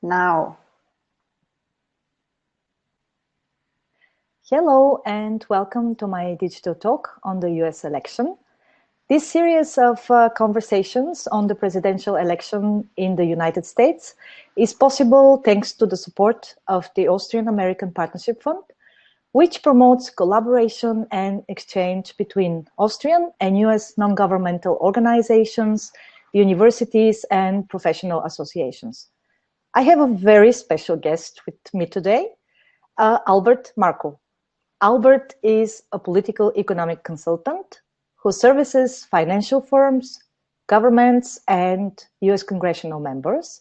Now, Hello and welcome to my digital talk on the US election. This series of conversations on the presidential election in the United States is possible thanks to the support of the Austrian-American Partnership Fund, which promotes collaboration and exchange between Austrian and US non-governmental organizations, universities, and professional associations. I have a very special guest with me today, Albert Marko. Albert is a political economic consultant who services financial firms, governments, and US congressional members.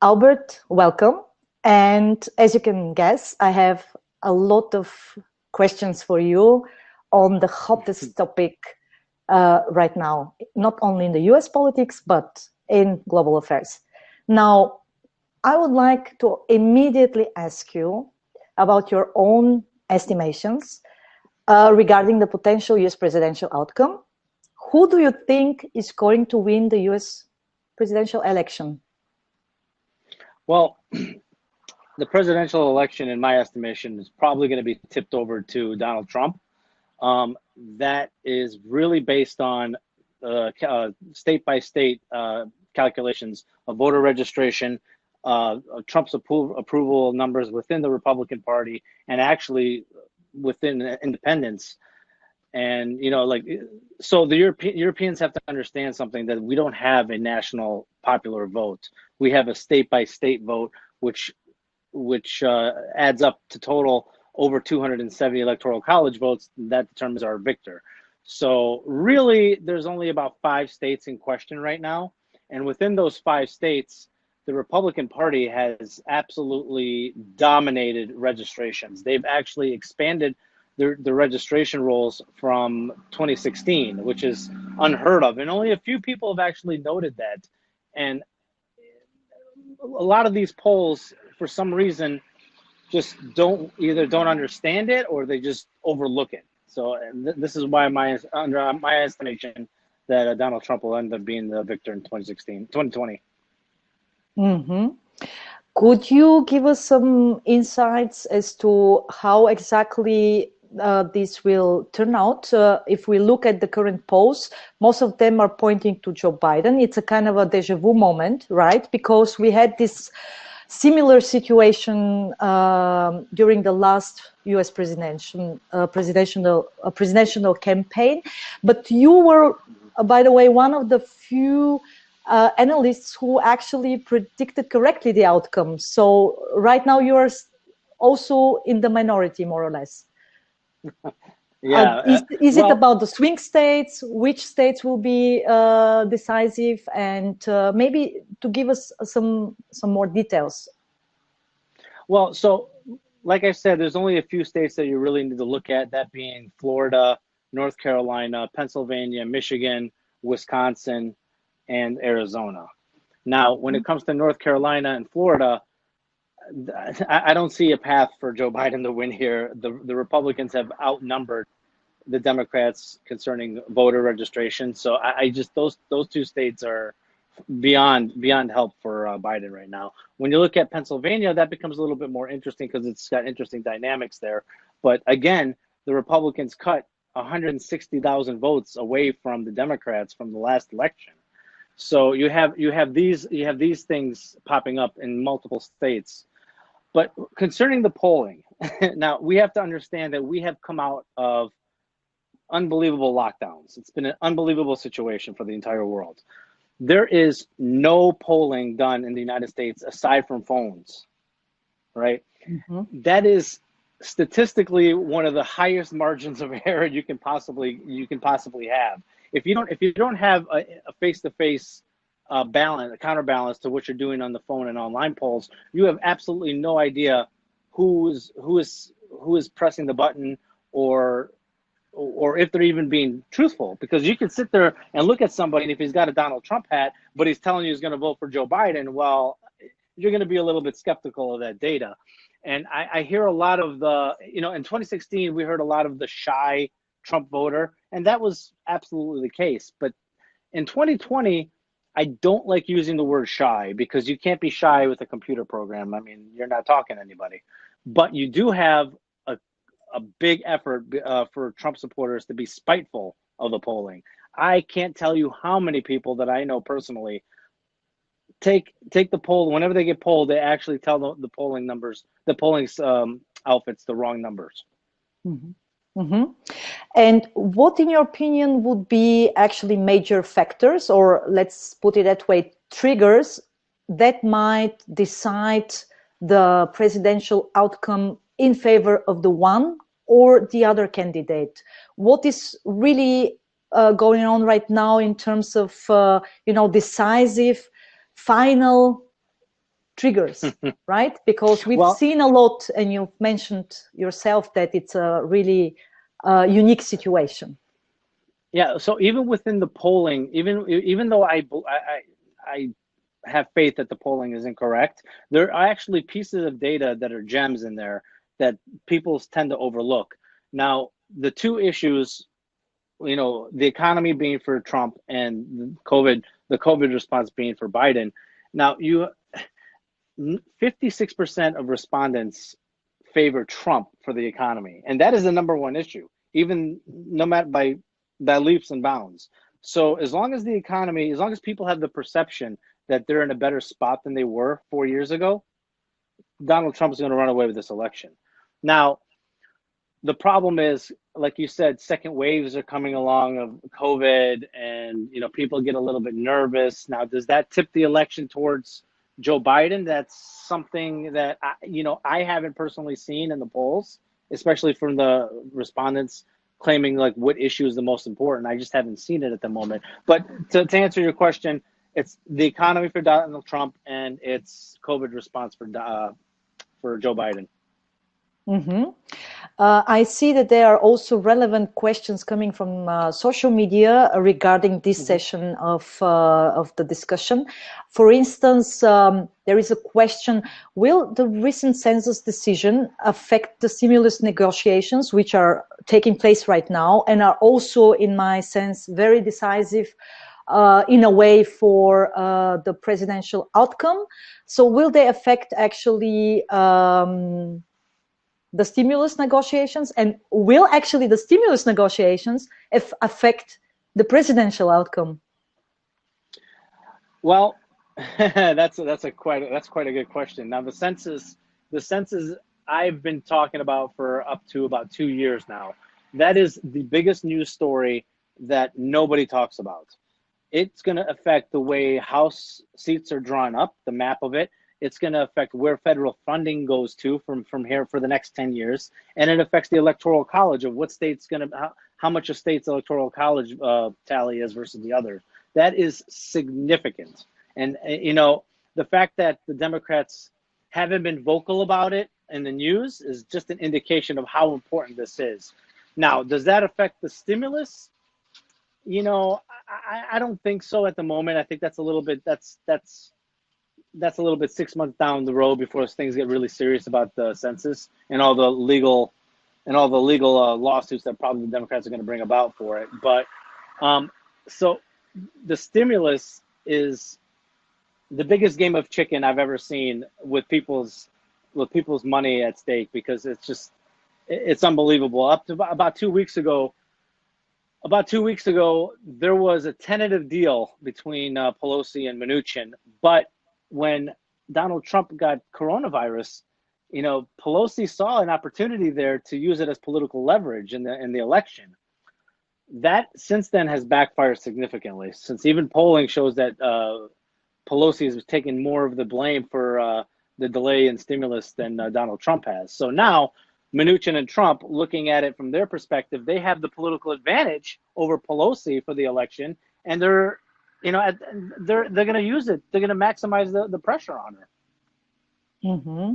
Albert, welcome. And as you can guess, I have a lot of questions for you on the hottest topic right now, not only in the US politics, but in global affairs. Now, I would like to immediately ask you about your own estimations regarding the potential US presidential outcome. Who do you think is going to win the US presidential election? Well, the presidential election, in my estimation, is probably going to be tipped over to Donald Trump. That is really based on state-by-state calculations of voter registration, Trump's approval numbers within the Republican Party, and actually within independents. And, so the Europeans have to understand something, that we don't have a national popular vote. We have a state-by-state vote, which adds up to total over 270 electoral college votes. That determines our victor. So really, there's only about 5 states in question right now. And within those 5 states, the Republican Party has absolutely dominated registrations. They've actually expanded the registration rolls from 2016, which is unheard of. And only a few people have actually noted that. And a lot of these polls, for some reason, just don't understand it, or they just overlook it. So this is why under my estimation that Donald Trump will end up being the victor in 2020. Mm-hmm. Could you give us some insights as to how exactly this will turn out? If we look at the current polls, most of them are pointing to Joe Biden. It's a kind of a deja vu moment, right? Because we had this similar situation during the last U.S. presidential campaign. But you were, by the way, one of the few analysts who actually predicted correctly the outcome. So right now you are also in the minority, more or less. Yeah. Is it about the swing states? Which states will be decisive? And maybe to give us some more details. Well, so like I said, there's only a few states that you really need to look at, that being Florida, North Carolina, Pennsylvania, Michigan, Wisconsin, and Arizona. Now, when it comes to North Carolina and Florida, I don't see a path for Joe Biden to win here. The Republicans have outnumbered the Democrats concerning voter registration. So I just those 2 states are beyond help for Biden right now. When you look at Pennsylvania, that becomes a little bit more interesting because it's got interesting dynamics there. But again, the Republicans cut 160,000 votes away from the Democrats from the last election. So you have these things popping up in multiple states. But concerning the polling, now we have to understand that we have come out of unbelievable lockdowns. It's been an unbelievable situation for the entire world. There is no polling done in the United States aside from phones, right? Mm-hmm. That is statistically one of the highest margins of error you can possibly have. If you don't have a face-to-face balance, a counterbalance to what you're doing on the phone and online polls, you have absolutely no idea who is pressing the button, or if they're even being truthful, because you can sit there and look at somebody, and if he's got a Donald Trump hat, but he's telling you he's going to vote for Joe Biden, well, you're going to be a little bit skeptical of that data. And I hear a lot of in 2016, we heard a lot of the shy Trump voter, and that was absolutely the case. But in 2020, I don't like using the word shy because you can't be shy with a computer program. I mean, you're not talking to anybody. But you do have a big effort for Trump supporters to be spiteful of the polling. I can't tell you how many people that I know personally take the poll. Whenever they get polled, they actually tell the polling numbers, the polling outfits, the wrong numbers. Mm-hmm. Mm-hmm. And what, in your opinion, would be actually major factors, or let's put it that way, triggers that might decide the presidential outcome in favor of the one or the other candidate? What is really going on right now in terms of, decisive, final triggers, right? Because we've seen a lot, and you've mentioned yourself that it's a really unique situation. Yeah. So even within the polling, even though I have faith that the polling is incorrect, there are actually pieces of data that are gems in there that people tend to overlook. Now, the two issues, the economy being for Trump and the COVID response being for Biden. Now, 56% of respondents favor Trump for the economy, and that is the number one issue, even no matter by leaps and bounds. So as long as people have the perception that they're in a better spot than they were 4 years ago, Donald Trump is going to run away with this election. Now, the problem is, like you said, second waves are coming along of COVID, and people get a little bit nervous. Now, does that tip the election towards Joe Biden? That's something that I haven't personally seen in the polls, especially from the respondents claiming like what issue is the most important. I just haven't seen it at the moment. But to answer your question, it's the economy for Donald Trump and it's COVID response for Joe Biden. Mm-hmm. I see that there are also relevant questions coming from social media regarding this session of the discussion. For instance, there is a question: will the recent census decision affect the stimulus negotiations, which are taking place right now and are also, in my sense, very decisive in a way for the presidential outcome? So will they affect actually the stimulus negotiations, and will actually the stimulus negotiations affect the presidential outcome? Well, that's quite a good question. Now, the census I've been talking about for up to about 2 years now. That is the biggest news story that nobody talks about. It's going to affect the way House seats are drawn up, the map of it. It's going to affect where federal funding goes to from here for the next 10 years. And it affects the Electoral College of what state's how much a state's Electoral College tally is versus the other. That is significant. And, the fact that the Democrats haven't been vocal about it in the news is just an indication of how important this is. Now, does that affect the stimulus? I don't think so at the moment. I think that's a little bit, that's a little bit 6 months down the road before things get really serious about the census and all the legal lawsuits that probably the Democrats are going to bring about for it. But so the stimulus is the biggest game of chicken I've ever seen with people's money at stake, because it's unbelievable. Up to about 2 weeks ago, there was a tentative deal between Pelosi and Mnuchin, but when Donald Trump got coronavirus, Pelosi saw an opportunity there to use it as political leverage in the election. That since then has backfired significantly, since even polling shows that Pelosi has taken more of the blame for the delay in stimulus than Donald Trump has. So now Mnuchin and Trump, looking at it from their perspective, they have the political advantage over Pelosi for the election, and they're going to use it. They're going to maximize the pressure on her. Mm-hmm.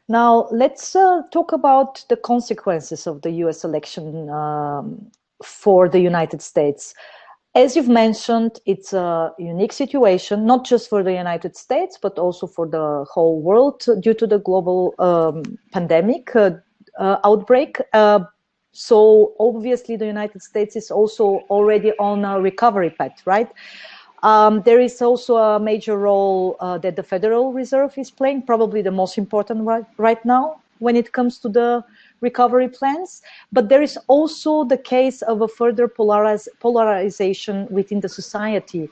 Now, let's talk about the consequences of the U.S. election for the United States. As you've mentioned, it's a unique situation, not just for the United States, but also for the whole world due to the global pandemic outbreak. So obviously the United States is also already on a recovery path, right? There is also a major role that the Federal Reserve is playing, probably the most important right now when it comes to the recovery plans. But there is also the case of a further polarization within the society,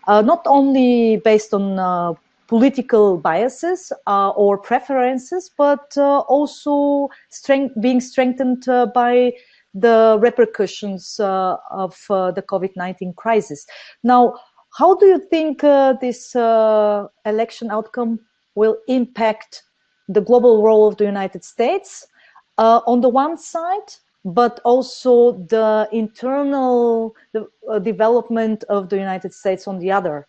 not only based on political biases or preferences, but also being strengthened by the repercussions of the COVID-19 crisis. Now, how do you think this election outcome will impact the global role of the United States on the one side, but also the internal development of the United States on the other?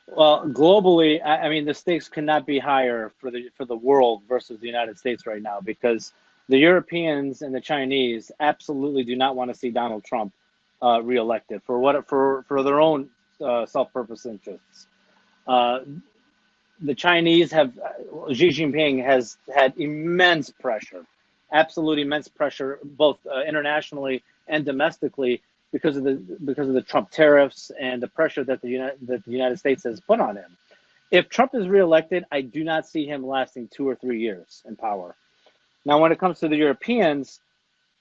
Well, globally, I mean, the stakes cannot be higher for the world versus the United States right now, because the Europeans and the Chinese absolutely do not want to see Donald Trump reelected for their own self-purpose interests. The Chinese Xi Jinping has had immense pressure, absolute immense pressure, both internationally and domestically, because of the Trump tariffs and the pressure that the United States has put on him. If Trump is reelected, I do not see him lasting 2 or 3 years in power. Now, when it comes to the Europeans,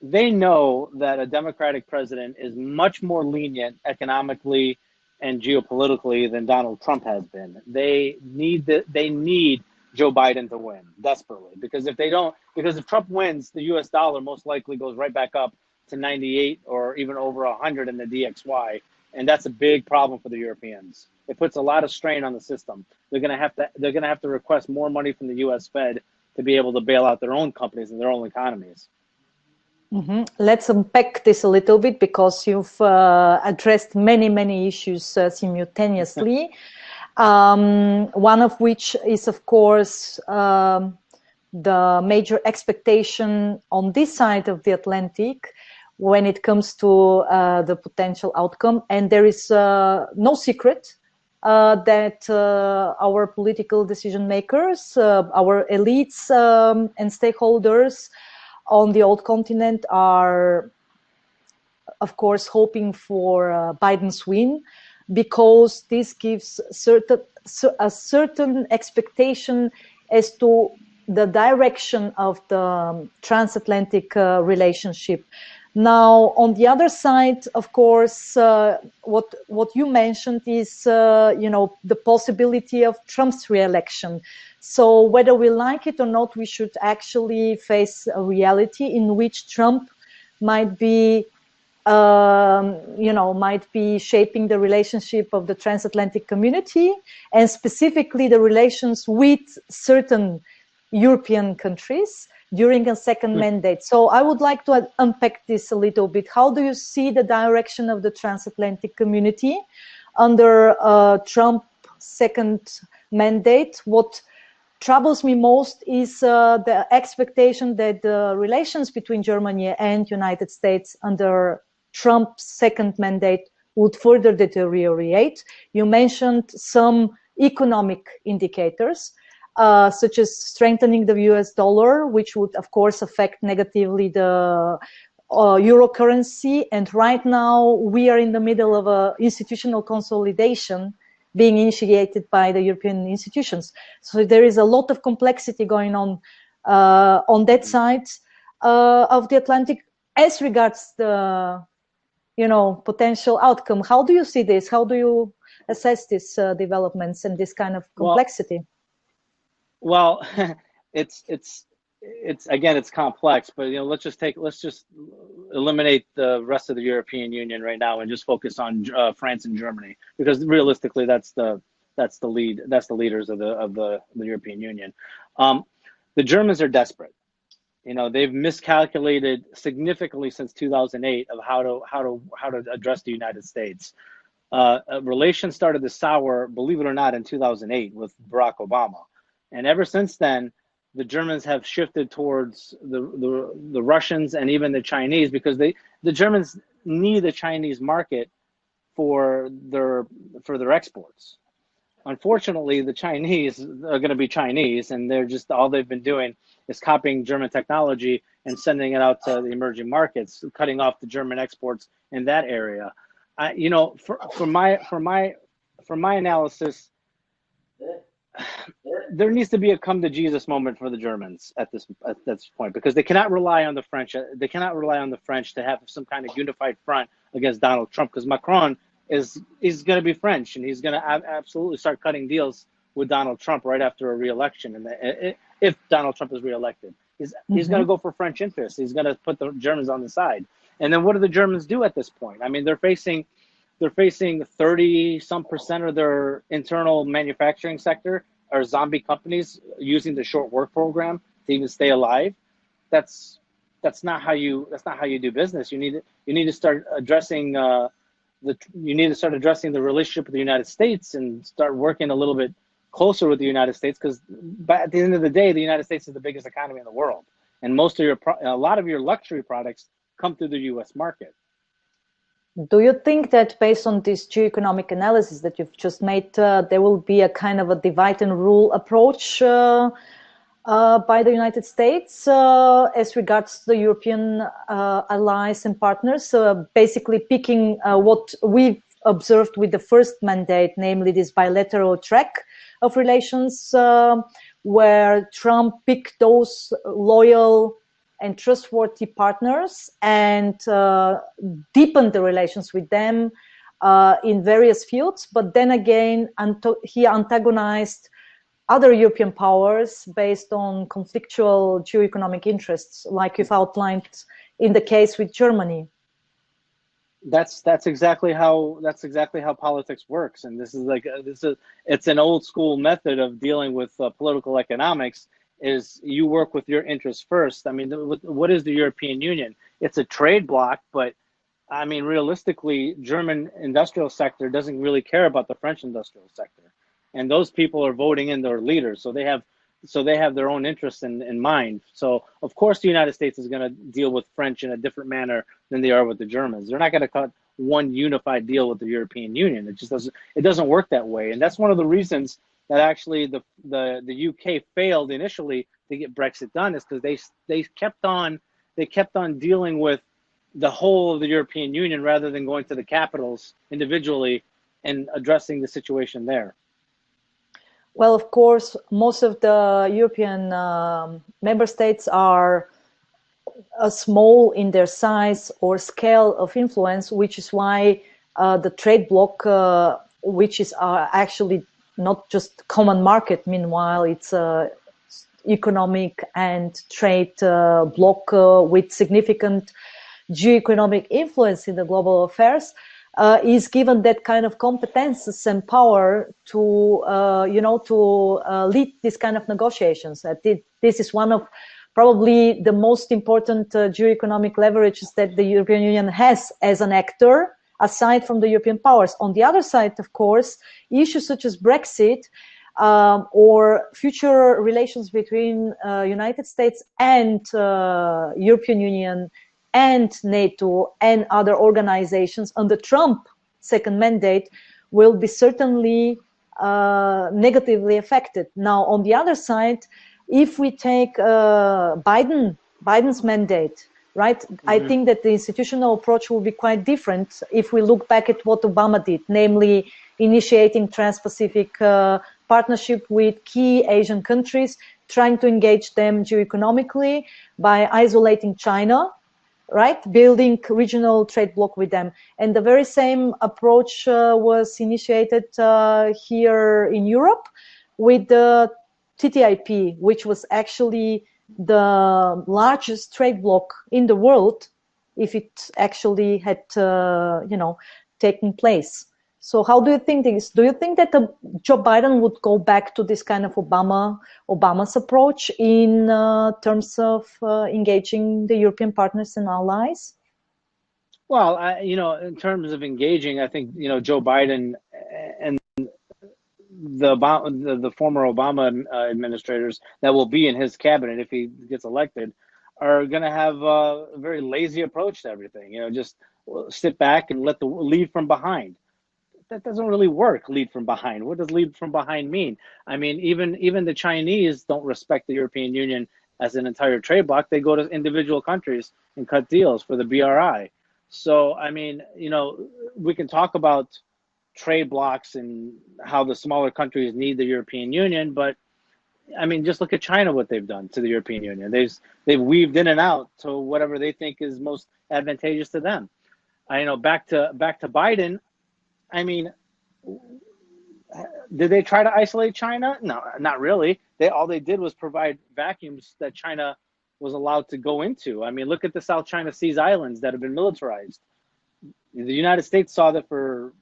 they know that a Democratic president is much more lenient economically and geopolitically than Donald Trump has been. They need Joe Biden to win desperately, because if Trump wins, the U.S. dollar most likely goes right back up to 98 or even over 100 in the DXY, and that's a big problem for the Europeans. It puts a lot of strain on the system. They're going to have to request more money from the U.S. Fed to be able to bail out their own companies and their own economies. Mm-hmm. Let's unpack this a little bit, because you've addressed many issues simultaneously. One of which is, of course, the major expectation on this side of the Atlantic when it comes to the potential outcome. And there is no secret that our political decision makers, our elites and stakeholders on the old continent are, of course, hoping for Biden's win, because this gives a certain expectation as to the direction of the transatlantic relationship. Now, on the other side, of course, what you mentioned is, the possibility of Trump's re-election. So whether we like it or not, we should actually face a reality in which Trump might be shaping the relationship of the transatlantic community, and specifically the relations with certain European countries during a second mandate. So I would like to unpack this a little bit. How do you see the direction of the transatlantic community under Trump's second mandate? What troubles me most is the expectation that the relations between Germany and United States under Trump's second mandate would further deteriorate. You mentioned some economic indicators, such as strengthening the US dollar, which would, of course, affect negatively the euro currency. And right now, we are in the middle of an institutional consolidation being initiated by the European institutions. So there is a lot of complexity going on that side of the Atlantic as regards the potential outcome. How do you see this? How do you assess these developments and this kind of complexity? Well, it's again, it's complex, but let's just eliminate the rest of the European Union right now and just focus on France and Germany, because realistically, that's the leaders of the European Union. The Germans are desperate. They've miscalculated significantly since 2008 of how to address the United States. Relations started to sour, believe it or not, in 2008 with Barack Obama, and ever since then, the Germans have shifted towards the Russians and even the Chinese, because the Germans need the Chinese market for their exports. Unfortunately, the Chinese are going to be Chinese, and they're just, all they've been doing is copying German technology and sending it out to the emerging markets, cutting off the German exports in that area. For my analysis, there needs to be a come to Jesus moment for the Germans at this point, because they cannot rely on the French. They cannot rely on the French to have some kind of unified front against Donald Trump, because Macron is going to be French, and he's going to absolutely start cutting deals with Donald Trump right after a re-election. And if Donald Trump is re-elected, he's going to go for French interests. He's going to put the Germans on the side. And then what do the Germans do at this point? I mean, they're facing 30-some% of their internal manufacturing sector are zombie companies using the short work program to even stay alive. That's not how you do business. You need to start addressing the relationship with the United States, and start working a little bit closer with the United States, because at the end of the day, the United States is the biggest economy in the world, and a lot of your luxury products come through the U.S. market. Do you think that based on this geoeconomic analysis that you've just made, there will be a kind of a divide and rule approach by the United States as regards the European allies and partners, basically picking what we've observed with the first mandate, namely this bilateral track of relations, where Trump picked those loyal and trustworthy partners and deepened the relations with them in various fields. But then again, he antagonized other European powers based on conflictual geoeconomic interests, like you've outlined in the case with Germany. That's exactly how politics works, and it's an old school method of dealing with political economics. Is you work with your interests first. I mean, what is the European Union? It's a trade bloc, but I mean, realistically, German industrial sector doesn't really care about the French industrial sector, and those people are voting in their leaders, so they have their own interests in mind. So of course, the United States is going to deal with French in a different manner than they are with the Germans. They're not going to cut one unified deal with the European Union. It doesn't work that way, and that's one of the reasons that actually the UK failed initially to get Brexit done, is because they kept on dealing with the whole of the European Union rather than going to the capitals individually and addressing the situation there. Well, of course, most of the European member states are small in their size or scale of influence, which is why the trade bloc, which is actually not just common market, meanwhile it's economic and trade bloc with significant geoeconomic influence in the global affairs, is given that kind of competences and power to lead this kind of negotiations. This is one of probably the most important geoeconomic leverages that the European Union has as an actor, aside from the European powers. On the other side, of course, issues such as Brexit or future relations between United States and European Union and NATO and other organizations under Trump second mandate will be certainly negatively affected. Now, on the other side, if we take Biden's mandate, right? Mm-hmm. I think that the institutional approach will be quite different if we look back at what Obama did, namely initiating Trans-Pacific partnership with key Asian countries, trying to engage them geoeconomically by isolating China, right? Building regional trade bloc with them. And the very same approach was initiated here in Europe with the TTIP, which was actually the largest trade bloc in the world if it actually had, taken place. So how do you think this? Do you think that Joe Biden would go back to this kind of Obama's approach in terms of engaging the European partners and allies? Well, in terms of engaging, I think, Joe Biden and the former Obama administrators that will be in his cabinet if he gets elected are going to have a very lazy approach to everything. Just sit back and lead from behind. That doesn't really work. Lead from behind. What does lead from behind mean? I mean, even the Chinese don't respect the European Union as an entire trade bloc. They go to individual countries and cut deals for the BRI. So, I mean, we can talk about trade blocks and how the smaller countries need the European Union, but I mean, just look at China, what they've done to the European Union. They've weaved in and out to whatever they think is most advantageous to them. I know back to Biden. I mean, did they try to isolate China? No, not really. All they did was provide vacuums that China was allowed to go into. I mean, look at the South China Seas islands that have been militarized. The United States saw that for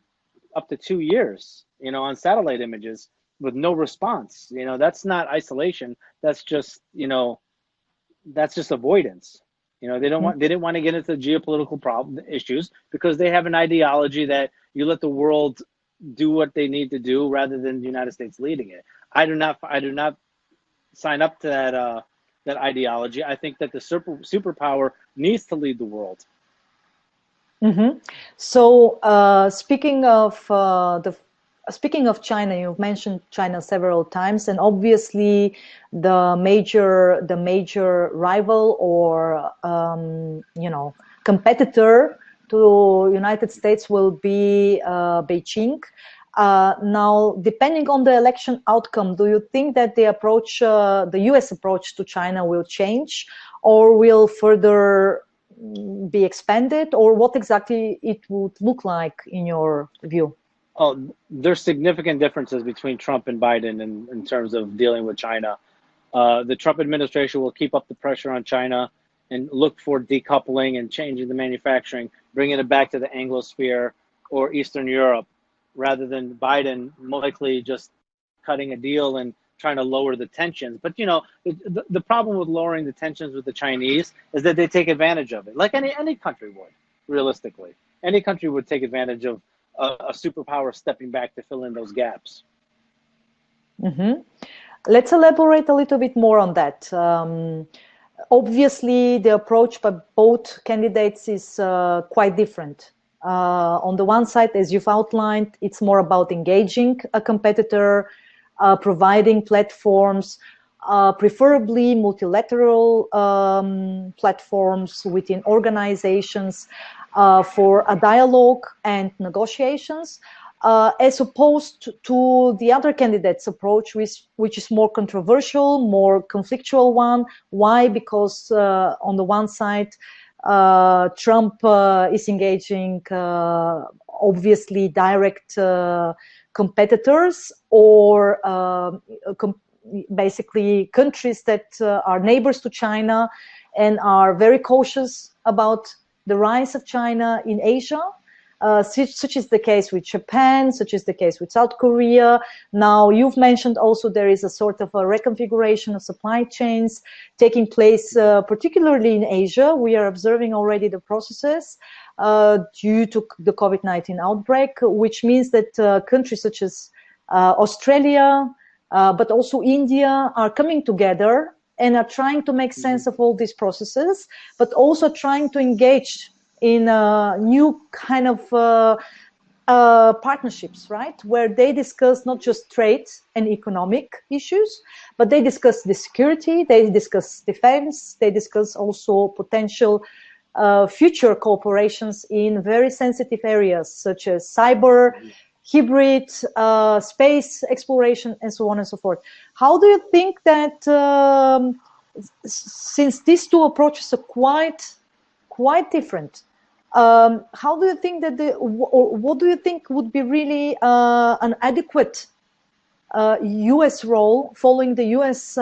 up to 2 years, on satellite images with no response. That's not isolation. That's just, avoidance. They didn't want to get into geopolitical issues because they have an ideology that you let the world do what they need to do rather than the United States leading it. I do not sign up to that ideology. I think that the superpower needs to lead the world. Mm-hmm. So speaking of China, you've mentioned China several times, and obviously the major rival or competitor to United States will be Beijing. Now, depending on the election outcome, do you think that the U.S. approach to China will change, or will further be expanded, or what exactly it would look like in your view? Oh, there's significant differences between Trump and Biden in terms of dealing with China. The Trump administration will keep up the pressure on China and look for decoupling and changing the manufacturing, bringing it back to the Anglosphere or Eastern Europe, rather than Biden likely just cutting a deal and trying to lower the tensions. But, the problem with lowering the tensions with the Chinese is that they take advantage of it, like any country would, realistically. Any country would take advantage of a superpower stepping back to fill in those gaps. Mm-hmm. Let's elaborate a little bit more on that. Obviously, the approach by both candidates is quite different. On the one side, as you've outlined, it's more about engaging a competitor, providing platforms, preferably multilateral platforms within organizations for a dialogue and negotiations, as opposed to the other candidate's approach, which is more controversial, more conflictual one. Why? Because on the one side, Trump is engaging obviously direct competitors or basically countries that are neighbors to China and are very cautious about the rise of China in Asia. Such is the case with Japan, such is the case with South Korea. Now, you've mentioned also there is a sort of a reconfiguration of supply chains taking place, particularly in Asia. We are observing already the processes due to the COVID-19 outbreak, which means that countries such as Australia, but also India are coming together and are trying to make sense of all these processes, but also trying to engage in new kind of partnerships, right? Where they discuss not just trade and economic issues, but they discuss the security, they discuss defense, they discuss also potential future cooperations in very sensitive areas such as cyber, hybrid, space exploration, and so on and so forth. How do you think that, since these two approaches are quite different, how do you think that what do you think would be really an adequate U.S. role following the U.S.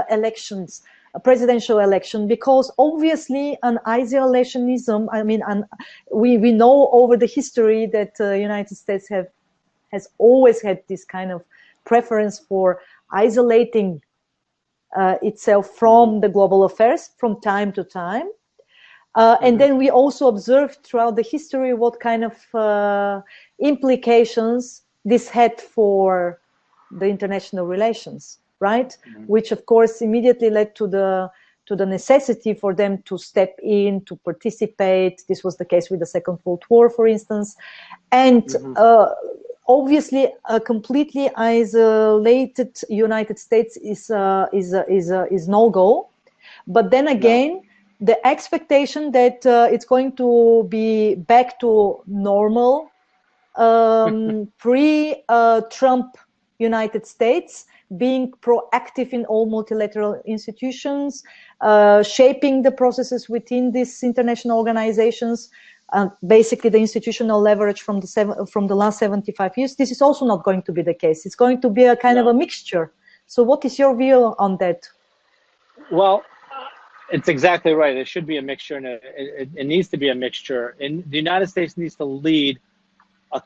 Elections, presidential election? Because obviously an isolationism, I mean, we know over the history that the United States has always had this kind of preference for isolating itself from the global affairs from time to time. And then we also observed throughout the history what kind of implications this had for the international relations, right? Which, of course, immediately led to the necessity for them to step in, to participate. This was the case with the Second World War, for instance. And obviously, a completely isolated United States is no go. But then again, the expectation that it's going to be back to normal pre-Trump United States, being proactive in all multilateral institutions, shaping the processes within these international organizations, basically the institutional leverage from the last 75 years. This is also not going to be the case. It's going to be a kind of a mixture. So what is your view on that? Well, it's exactly right. It should be a mixture, and it needs to be a mixture. And the United States needs to lead a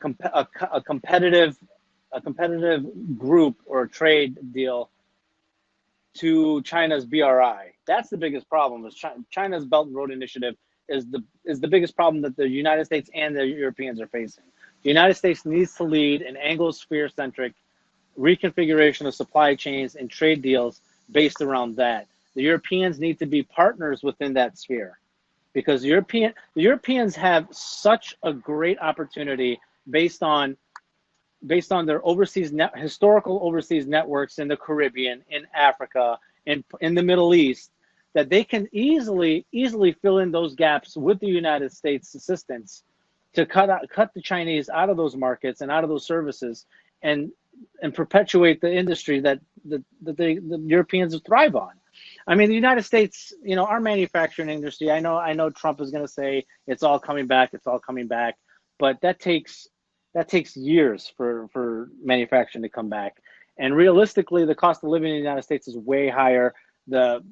competitive group or a trade deal to China's BRI. That's the biggest problem. Is China's Belt and Road Initiative is the biggest problem that the United States and the Europeans are facing. The United States needs to lead an Anglosphere-centric reconfiguration of supply chains and trade deals based around that. The Europeans need to be partners within that sphere, because the Europeans have such a great opportunity based on their historical overseas networks in the Caribbean, in Africa, and in the Middle East, that they can easily fill in those gaps with the United States assistance to cut the Chinese out of those markets and out of those services, and perpetuate the industry that the Europeans thrive on. I mean, the United States, our manufacturing industry, I know Trump is going to say it's all coming back, but that takes years for manufacturing to come back. And realistically, the cost of living in the United States is way higher. The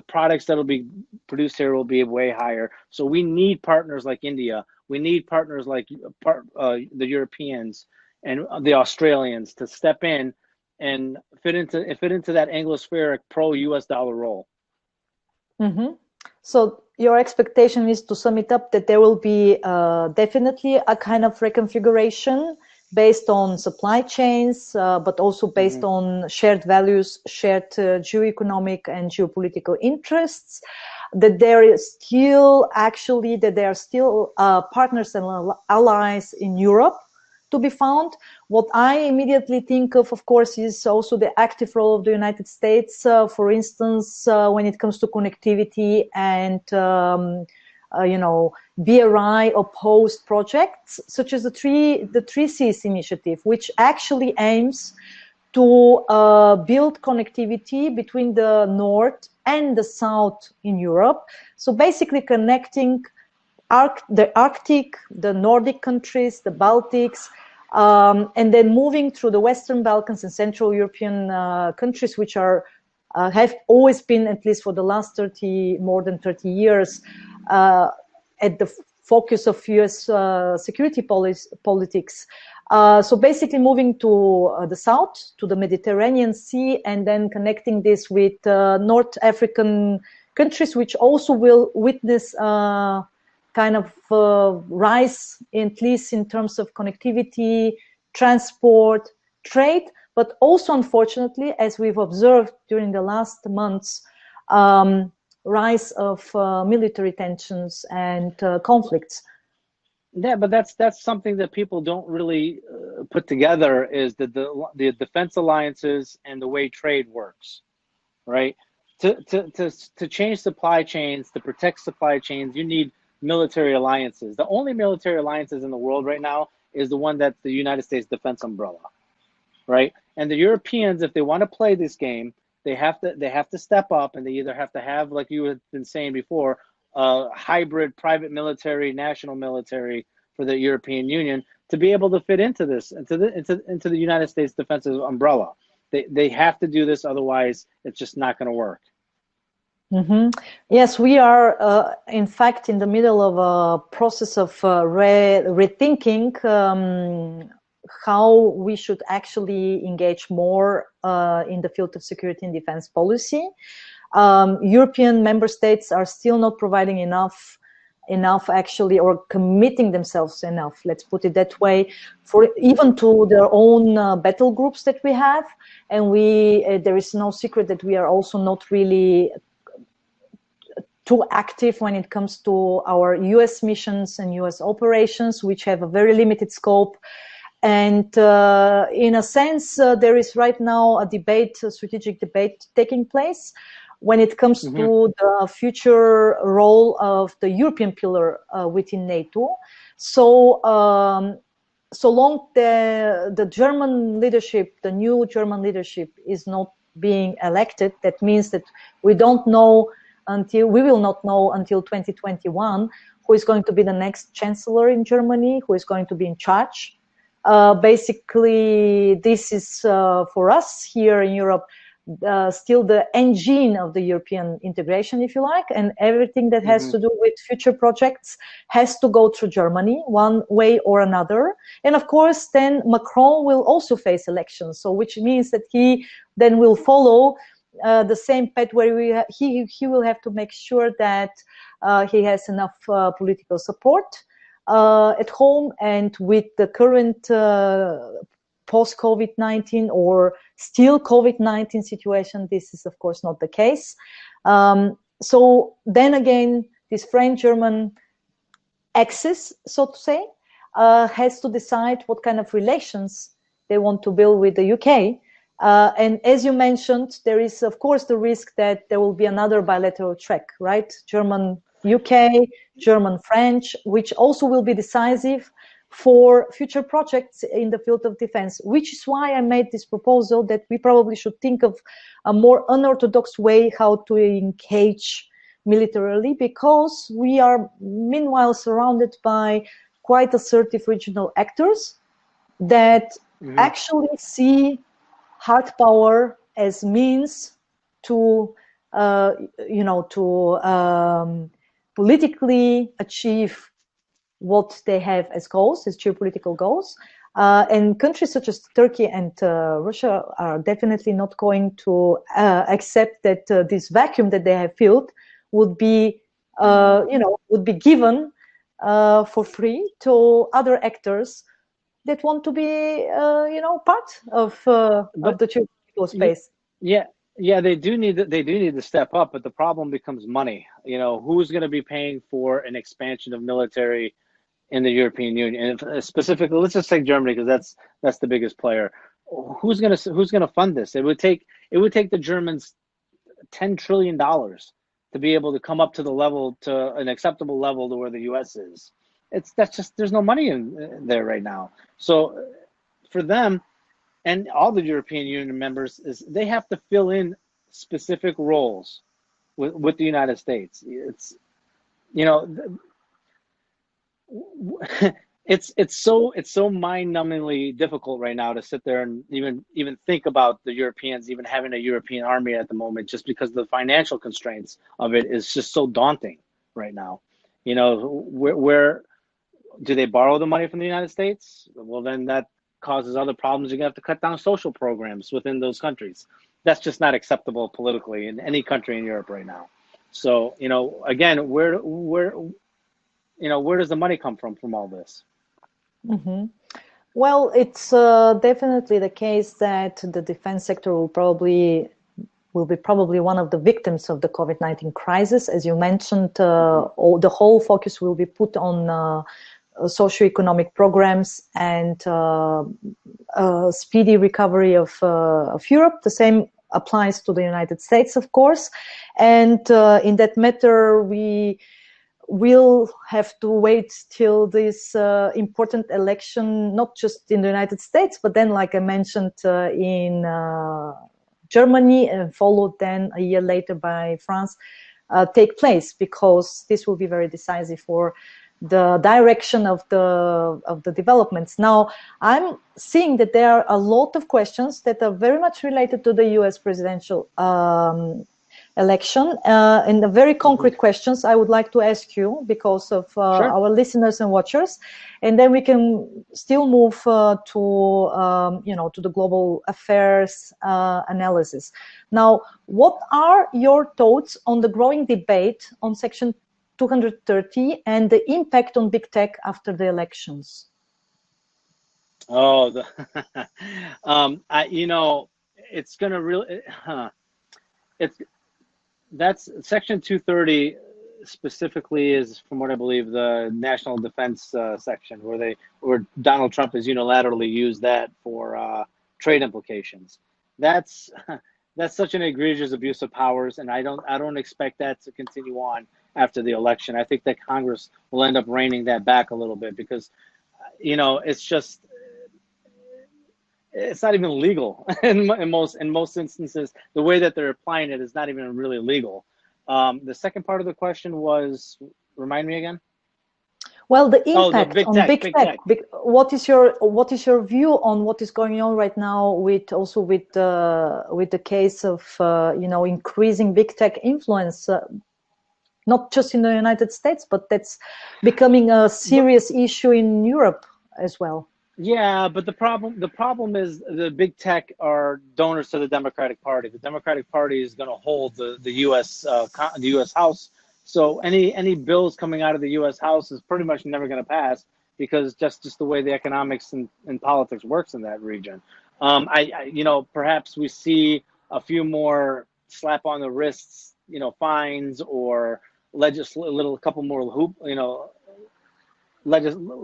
products that will be produced here will be way higher. So we need partners like India. We need partners like the Europeans and the Australians to step in and fit into that Anglospheric pro-US dollar role. Mm-hmm. So your expectation is, to sum it up, that there will be definitely a kind of reconfiguration based on supply chains, but also based on shared values, shared geoeconomic and geopolitical interests. That there are still partners and allies in Europe to be found. What I immediately think of course, is also the active role of the United States, for instance, when it comes to connectivity and BRI opposed projects, such as the Three Seas initiative, which actually aims to build connectivity between the north and the south in Europe. So basically connecting the Arctic, the Nordic countries, the Baltics, and then moving through the Western Balkans and Central European countries, which have always been, at least for the last more than 30 years, at the focus of US security politics. So basically moving to the south, to the Mediterranean Sea, and then connecting this with North African countries, which also will witness kind of rise, at least in terms of connectivity, transport, trade, but also, unfortunately, as we've observed during the last months, rise of military tensions and conflicts. Yeah, but that's something that people don't really put together, is the defense alliances and the way trade works, right? To change supply chains, to protect supply chains, you need military alliances. The only military alliances in the world right now is the one that's the United States defense umbrella, right? And the Europeans, if they want to play this game, they have to step up, and they either have to have, like you had been saying before, a hybrid private military, national military for the European Union to be able to fit into this, into the United States defensive umbrella. They have to do this, otherwise it's just not going to work. Mm-hmm. Yes, we are, in fact, in the middle of a process of rethinking how we should actually engage more in the field of security and defense policy. European member states are still not providing enough actually, or committing themselves enough, let's put it that way, for even to their own battle groups that we have. And there is no secret that we are also not really too active when it comes to our US missions and US operations, which have a very limited scope. And in a sense, there is right now a strategic debate taking place, when it comes to the future role of the European pillar within NATO. So, so long the German leadership, the new German leadership, is not being elected, that means that we will not know until 2021 who is going to be the next chancellor in Germany, who is going to be in charge. Basically, this is for us here in Europe still the engine of the European integration, if you like, and everything that has to do with future projects has to go through Germany one way or another. And of course, then Macron will also face elections, so which means that he then will follow the same path where he will have to make sure that he has enough political support at home, and with the current post-COVID-19 or still COVID-19 situation, this is of course not the case. So then again, this French-German axis, so to say, has to decide what kind of relations they want to build with the UK. And as you mentioned, there is of course the risk that there will be another bilateral track, right? German-UK, German-French, which also will be decisive for future projects in the field of defense, which is why I made this proposal that we probably should think of a more unorthodox way how to engage militarily, because we are meanwhile surrounded by quite assertive regional actors that actually see hard power as means to, politically achieve what they have as goals, as geopolitical goals. And countries such as Turkey and Russia are definitely not going to accept that this vacuum that they have filled would be, would be given for free to other actors that want to be, part of the geopolitical space. Yeah, they do need to step up, but the problem becomes money. Who's going to be paying for an expansion of military in the European Union, and specifically, let's just take Germany because that's the biggest player. Who's gonna fund this? It would take the Germans $10 trillion to be able to come up to an acceptable level to where the U.S. is. There's no money in there right now. So for them and all the European Union members, is they have to fill in specific roles with the United States. It's it's so mind-numbingly difficult right now to sit there and even think about the Europeans even having a European army at the moment, just because the financial constraints of it is just so daunting right now. Where do they borrow the money from the United States? Well, then that causes other problems. You're gonna have to cut down social programs within those countries. That's just not acceptable politically in any country in Europe right now. So, again, where does the money come from all this? Well, it's definitely the case that the defense sector will be probably one of the victims of the COVID-19 crisis. As you mentioned, the whole focus will be put on socioeconomic programs and speedy recovery of Europe. The same applies to the United States, of course. And in that matter, we will have to wait till this important election, not just in the United States, but then, like I mentioned, in Germany, and followed then a year later by France, take place, because this will be very decisive for the direction of the developments. Now, I'm seeing that there are a lot of questions that are very much related to the US presidential election, and the very concrete questions I would like to ask you because of Sure. our listeners and watchers, and then we can still move to the global affairs analysis. Now, what are your thoughts on the growing debate on Section 230 and the impact on big tech after the elections? Oh, it's going to really, that's Section 230 specifically is, from what I believe, the national defense section where Donald Trump has unilaterally used that for trade implications. That's that's such an egregious abuse of powers, and I don't expect that to continue on after the election. I think that Congress will end up reining that back a little bit because, it's not even legal in most instances. The way that they're applying it is not even really legal. The second part of the question was, remind me again. Well, the Oh, the impact big on tech, big big tech. tech. What is your view on what is going on right now with the case of increasing big tech influence, not just in the United States, but that's becoming a But serious issue in Europe as well. yeah, but the problem is the big tech are donors to the Democratic Party. The Democratic Party is going to hold the U.S. The U.S. House. So any bills coming out of the U.S. House is pretty much never going to pass because just the way the economics and politics works in that region. Perhaps we see a few more slap on the wrists, fines or a couple more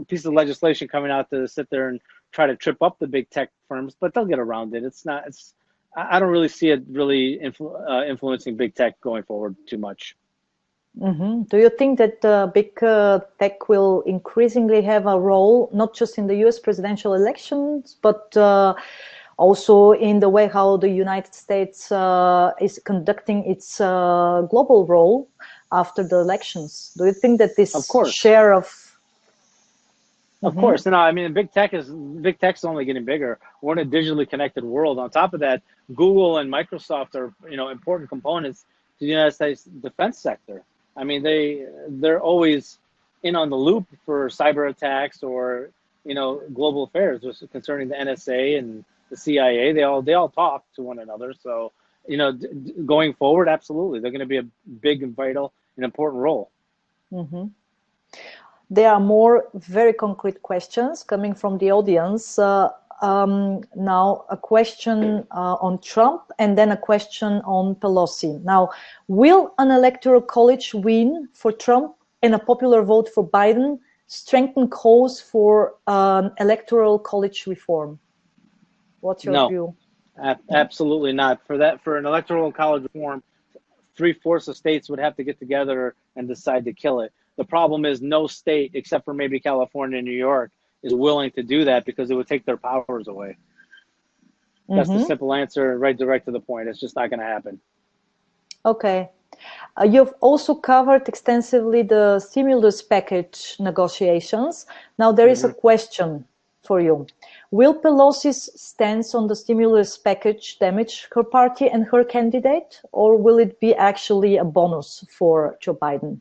piece of legislation coming out to sit there and try to trip up the big tech firms, but they'll get around it. It's not. It's. I don't really see it really influencing big tech going forward too much. Do you think that big tech will increasingly have a role, not just in the U.S. presidential elections, but also in the way how the United States is conducting its global role after the elections? Do you think that Of this course, share of of Mhm. course. No, I mean big tech's only getting bigger. We're in a digitally connected world. On top of that, Google and Microsoft are important components to the United States defense sector. I mean they're always in on the loop for cyber attacks or global affairs concerning the NSA and the CIA. They all talk to one another. So going forward, absolutely, they're going to be a big and vital and important role. Mhm. There are more very concrete questions coming from the audience. Now, a question on Trump and then a question on Pelosi. Now, will an electoral college win for Trump and a popular vote for Biden strengthen cause for electoral college reform? What's your No, view? No? absolutely not. For an electoral college reform, three-fourths of states would have to get together and decide to kill it. The problem is no state, except for maybe California and New York, is willing to do that because it would take their powers away. That's the Mm-hmm. simple answer, right direct to the point. It's just not going to happen. Okay. You've also covered extensively the stimulus package negotiations. Now, there is a Hmm. question for you. Will Pelosi's stance on the stimulus package damage her party and her candidate, or will it be actually a bonus for Joe Biden?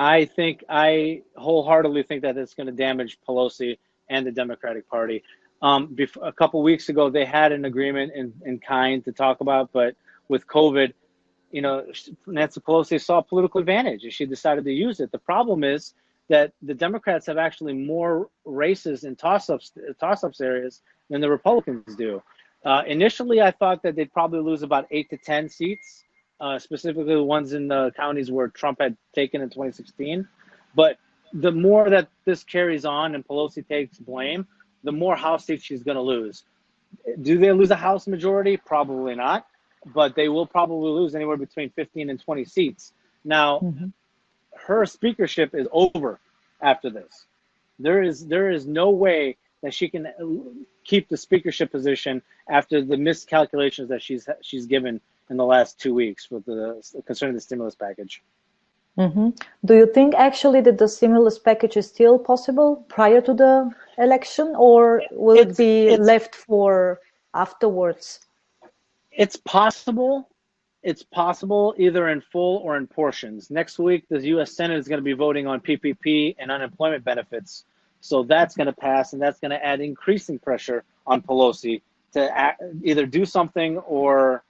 I wholeheartedly think that it's going to damage Pelosi and the Democratic Party. A couple weeks ago, they had an agreement in kind to talk about, but with COVID, Nancy Pelosi saw a political advantage and she decided to use it. The problem is that the Democrats have actually more races in toss-ups areas than the Republicans do. Initially, I thought that they'd probably lose about 8 to 10 seats, specifically the ones in the counties where Trump had taken in 2016. But the more that this carries on and Pelosi takes blame, the more House seats she's going to lose. Do they lose a House majority? Probably not, but they will probably lose anywhere between 15 and 20 seats. Now, Mhm. her speakership is over after this. There is no way that she can keep the speakership position after the miscalculations that she's given in the last 2 weeks with the concerning the stimulus package. Mhm. Do you think actually that the stimulus package is still possible prior to the election, or will it It's be it's left for afterwards? it's possible. It's possible either in full or in portions. Next week, the U.S. Senate is going to be voting on PPP and unemployment benefits. So that's going to pass, and that's going to add increasing pressure on Pelosi to either do something or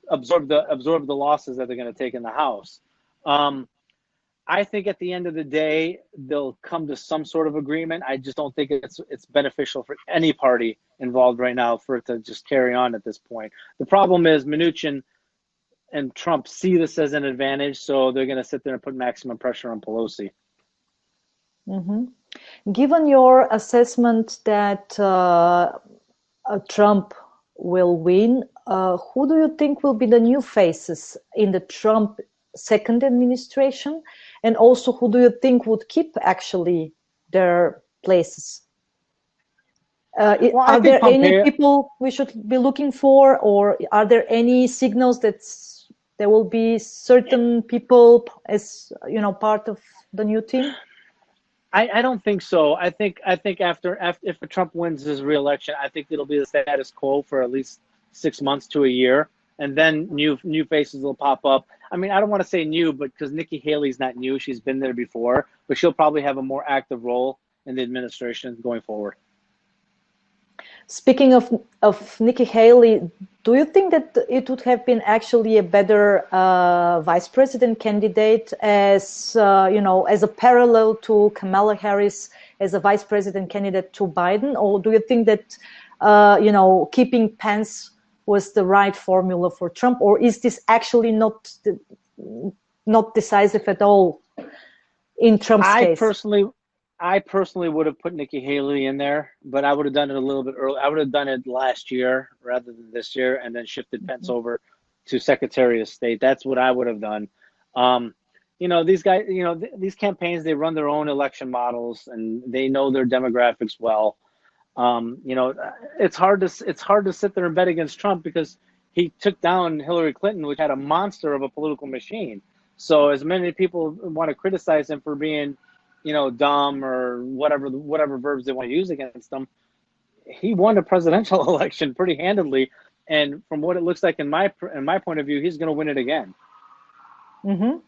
absorb the losses that they're going to take in the House. Um, I think at the end of the day, they'll come to some sort of agreement. I just don't think it's beneficial for any party involved right now for it to just carry on at this point. The problem is Mnuchin and Trump see this as an advantage, so they're going to sit there and put maximum pressure on Pelosi. Mhm. Given your assessment that Trump will win, who do you think will be the new faces in the Trump second administration? And also, who do you think would keep actually their places? Well, I Are think there any Pompeo. people we should be looking for, or are there any signals that there will be certain people as part of the new team? I don't think so. I think after if Trump wins his reelection, I think it'll be the status quo for at least 6 months to a year, and then new faces will pop up. I mean, I don't want to say new, but because Nikki Haley's not new, she's been there before, but she'll probably have a more active role in the administration going forward. Speaking of Nikki Haley, do you think that it would have been actually a better vice president candidate as as a parallel to Kamala Harris as a vice president candidate to Biden, or do you think that keeping Pence was the right formula for Trump, or is this actually not decisive at all in Trump's I case? personally, I personally would have put Nikki Haley in there, but I would have done it a little bit early. I would have done it last year rather than this year, and then shifted Pence over to Secretary of State. That's what I would have done. These guys, these campaigns, they run their own election models, and they know their demographics well. It's hard to sit there and bet against Trump because he took down Hillary Clinton, which had a monster of a political machine. So as many people want to criticize him for being dumb or whatever verbs they want to use against him, he won the presidential election pretty handedly, and from what it looks like in my point of view, he's going to win it again. Mm-hmm.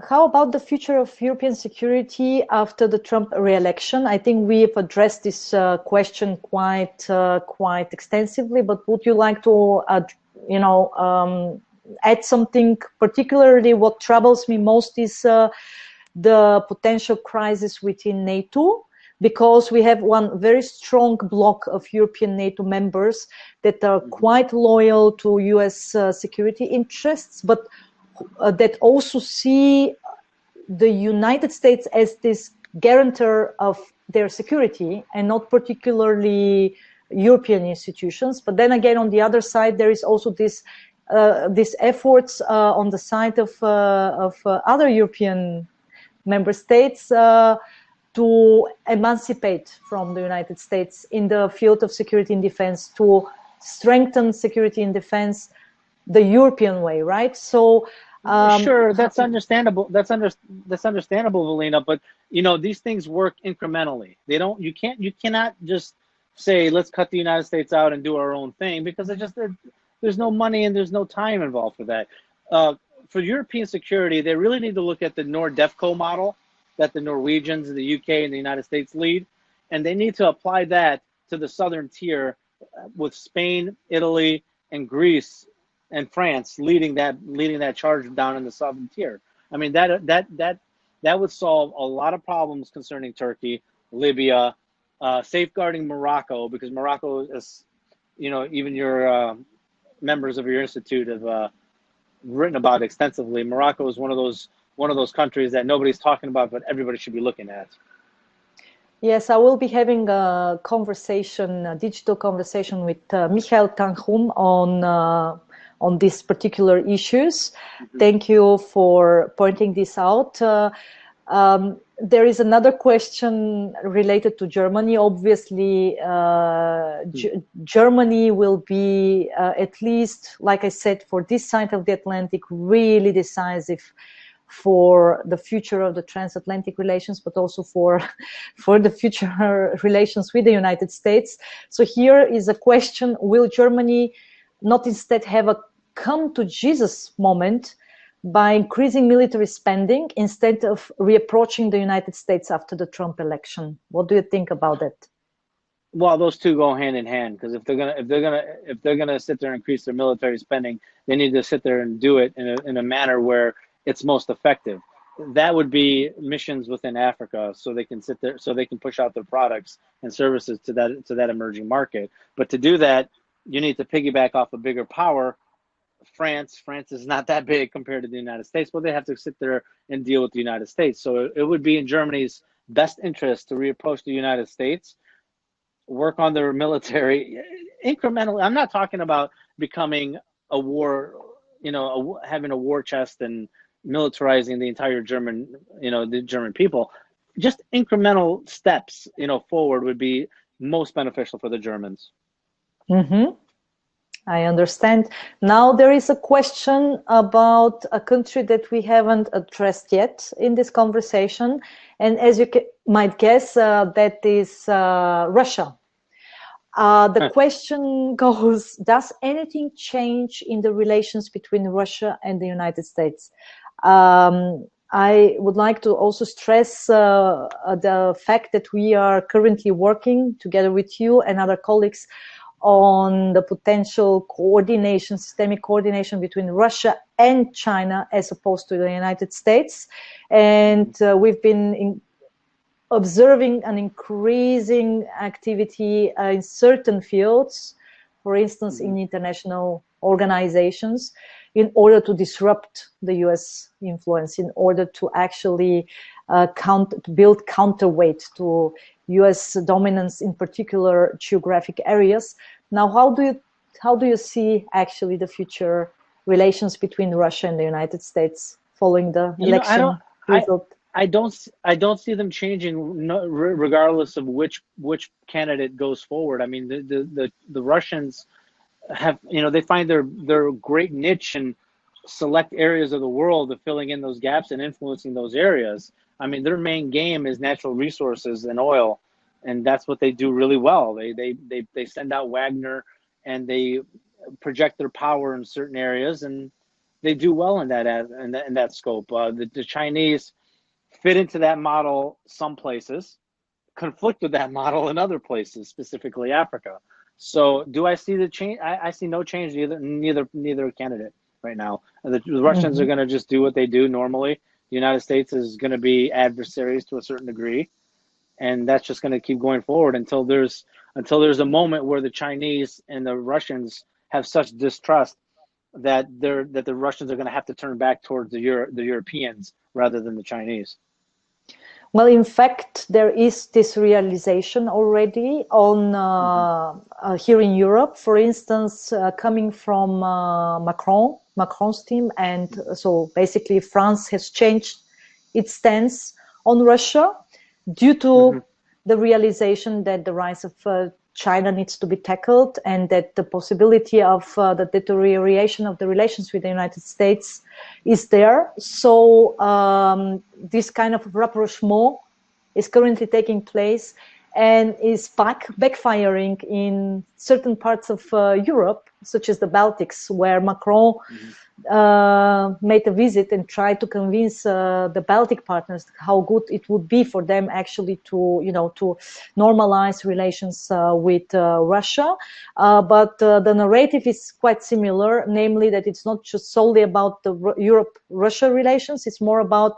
How about the future of European security after the Trump re-election? I think we've addressed this question quite extensively, but would you like to add something? Particularly, what troubles me most is the potential crisis within NATO, because we have one very strong bloc of European NATO members that are quite loyal to US security interests, but that also see the United States as this guarantor of their security and not particularly European institutions. But then again, on the other side, there is also these efforts on the side of other European member states to emancipate from the United States in the field of security and defense, to strengthen security and defense the European way, right? So sure, that's understandable. That's understandable, Velina. But these things work incrementally. You cannot just say let's cut the United States out and do our own thing, because there's no money and there's no time involved for that. For European security, they really need to look at the NORDEFCO model that the Norwegians, the UK, and the United States lead, and they need to apply that to the southern tier, with Spain, Italy, and Greece and France leading that charge down in the southern tier. I mean, that would solve a lot of problems concerning Turkey, Libya, safeguarding Morocco, because Morocco is, even your members of your institute have written about extensively. Morocco is one of those countries that nobody's talking about, but everybody should be looking at. Yes, I will be having a digital conversation with Michael Tanchum on these particular issues. Mm-hmm. Thank you for pointing this out. There is another question related to Germany. Obviously, Germany will be, at least, like I said, for this side of the Atlantic, really decisive for the future of the transatlantic relations, but also for the future relations with the United States. So here is a question: will Germany not instead have a come to Jesus moment by increasing military spending instead of reapproaching the United States after the Trump election? What do you think about that? Well, those two go hand in hand, because if they're gonna sit there and increase their military spending, they need to sit there and do it in a manner where it's most effective. That would be missions within Africa, so they can sit there, so they can push out their products and services to that emerging market. But to do that, you need to piggyback off a bigger power. France is not that big compared to the United States, but they have to sit there and deal with the United States. So it would be in Germany's best interest to reapproach the United States, work on their military. incrementally. I'm not talking about becoming a war, having a war chest and militarizing the entire German, the German people. Just incremental steps, forward would be most beneficial for the Germans. Mm-hmm. I understand. Now there is a question about a country that we haven't addressed yet in this conversation. And as you might guess, that is Russia. The question goes, does anything change in the relations between Russia and the United States? I would like to also stress the fact that we are currently working together with you and other colleagues on the potential coordination, systemic coordination between Russia and China as opposed to the United States. And we've been observing an increasing activity in certain fields, for instance, in international organizations, in order to disrupt the US influence, in order to actually build counterweight to US dominance in particular geographic areas. Now, how do you see actually the future relations between Russia and the United States following the election result? I don't see them changing regardless of which candidate goes forward. I mean, the Russians have, they find their great niche in select areas of the world of filling in those gaps and influencing those areas. I mean, their main game is natural resources and oil, and that's what they do really well. They send out Wagner and they project their power in certain areas, and they do well in that scope. The Chinese fit into that model some places, conflict with that model in other places, specifically Africa. So do I see the change? I see no change neither candidate right now. The Russians are going to just do what they do normally. The United States is going to be adversaries to a certain degree, and that's just going to keep going forward until there's a moment where the Chinese and the Russians have such distrust that the Russians are going to have to turn back towards the Europeans rather than the Chinese. Well, in fact, there is this realization already on here in Europe, for instance, coming from Macron's team. And so basically France has changed its stance on Russia due to the realization that the rise of China needs to be tackled, and that the possibility of the deterioration of the relations with the United States is there. So this kind of rapprochement is currently taking place and is backfiring in certain parts of Europe, such as the Baltics, where Macron made a visit and tried to convince the Baltic partners how good it would be for them actually to normalize relations with Russia. But the narrative is quite similar, namely that it's not just solely about the Europe-Russia relations, it's more about